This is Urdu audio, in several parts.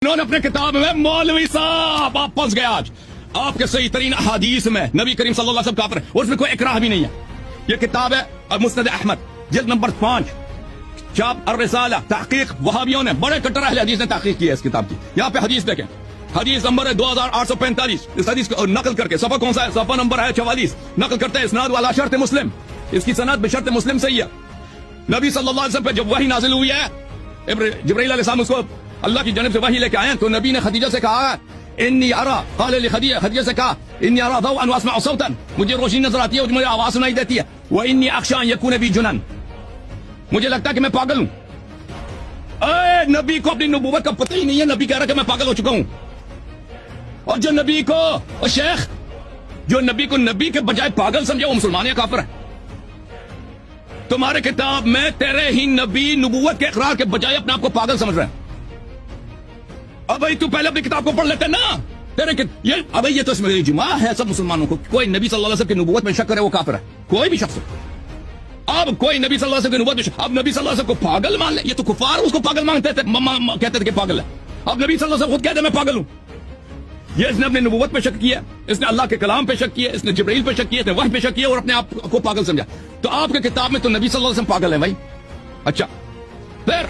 انہوں نے اپنے کتاب میں مولوی صاحب آپ پھنس گئے آج آپ کے صحیح ترین احادیث میں نبی کریم صلی اللہ علیہ وسلم کافر ہے اور اس میں کوئی اکراہ بھی نہیں ہے. یہ کتاب ہے مسند احمد جلد نمبر 5 چاپ الرسالہ تحقیق وہابیوں نے بڑے کٹر اہل حدیث نے تحقیق کی ہے اس کتاب کی. یہاں پہ حدیث دیکھیں حدیث نمبر ہے 2845 اس حدیث کو نقل کر کے صفحہ کون سا ہے صفحہ نمبر ہے 44 نقل کرتے ہیں اسناد والا شرط مسلم اس کی سند بشرط مسلم صحیح ہے. نبی صلی اللہ علیہ وسلم پہ جب وحی نازل ہوئی ہے جبرائیل علیہ السلام اس کو اللہ کی جانب سے وحی لے کے آئے تو نبی نے خدیجہ سے کہا انی ارا قال خدیجہ سے کہا انی ارا ضوءا واسمع صوتا مجھے روشنی نظر آتی ہے اور مجھے آواز سنائی دیتی ہے وانی اخشى ان يكون بي جنن مجھے لگتا ہے کہ میں پاگل ہوں. اے نبی کو اپنی نبوت کا پتہ ہی نہیں ہے. نبی کہہ رہا کہ میں پاگل ہو چکا ہوں. اور جو نبی کو اور شیخ جو نبی کو نبی کے بجائے پاگل سمجھے وہ مسلمان یا کافر ہے. تمہارے کتاب میں تیرے ہی نبی نبوت کے اقرار کے بجائے اپنے آپ کو پاگل سمجھ رہے ہیں. اب بھائی تو پہلے اپنی کتاب کو پڑھ لیتے نا یہ تو اس میں اجماع ہے سب مسلمانوں کو کوئی نبی صلی اللہ علیہ وسلم کی نبوت میں شک کرے وہ کافر ہے. کوئی بھی شخص اب کوئی نبی صلی اللہ علیہ وسلم کی نبوت میں اب نبی صلی اللہ علیہ وسلم کو پاگل مان لے. یہ تو کفار اس کو پاگل مانتے تھے کہتے تھے کہ پاگل ہے. اب نبی صلی اللہ علیہ وسلم خود کہتے ہیں میں پاگل ہوں. یہ اس نے اپنے نبوت پہ شک کیا اس نے اللہ کے کلام پہ شک کیا اس نے جبرائیل پہ شک کیا اس نے وحی پہ شک کیا اور اپنے آپ کو پاگل سمجھا. تو آپ کے کتاب میں تو نبی صلی اللہ علیہ وسلم پاگل ہے بھائی. اچھا پھر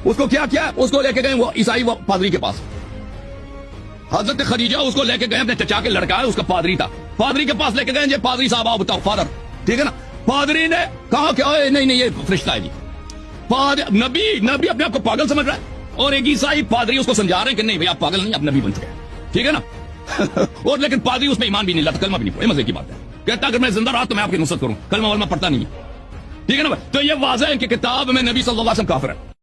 اس کو کیا اس کو لے کے گئے وہ عیسائی وہ پادری کے پاس. حضرت خدیجہ اس کو لے کے گئے اپنے چچا کے لڑکا ہے اس کا پادری تھا. پادری کے پاس لے کے گئے یہ پادری صاحب آپ بتاؤ فادر ٹھیک ہے نا. پادری نے کہا کہ نہیں یہ فرشتہ ہے جی. نبی اپنے آپ کو پاگل سمجھ رہا ہے اور ایک عیسائی پادری اس کو سمجھا رہے ہیں کہ نہیں بھائی آپ پاگل نہیں آپ نبی بن چکے ٹھیک ہے نا. اور لیکن پادری اس میں ایمان بھی نہیں لاتا کلمہ بھی نہیں پڑھا. مزے کی بات ہے کہتا اگر میں زندہ رہا تو میں آپ کی نصرت کروں کلمہ ولمہ پڑھتا نہیں ہے ٹھیک ہے نا. تو یہ واضح ہے کہ کتاب میں نبی صلی اللہ علیہ وسلم کافر ہے.